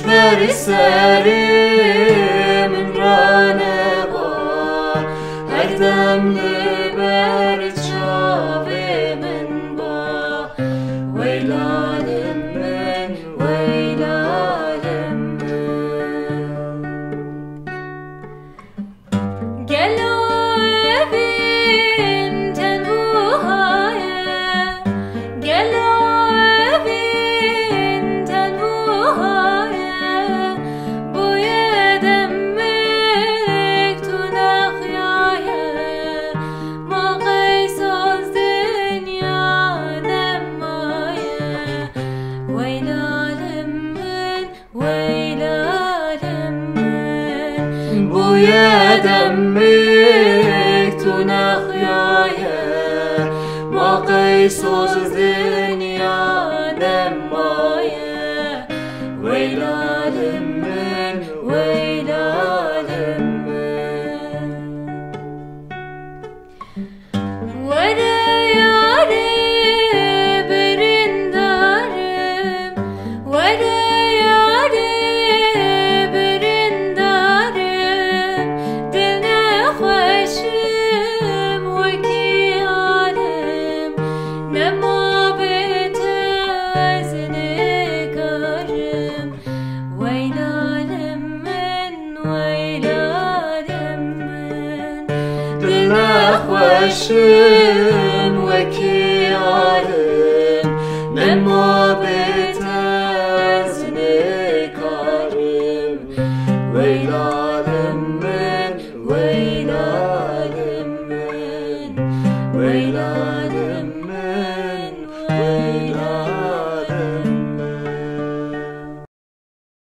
بر سری من رانوا هر دم لبر چاو من با ویلالم من ویلالم من گلو evin tenvuhaya gelo evin tenvuhaya بويا دمك تنخيايا ما قيصوص الدنيا نمايا ويلالم من ويلالم من ولا ياري برندارم ولا دلنا خوشم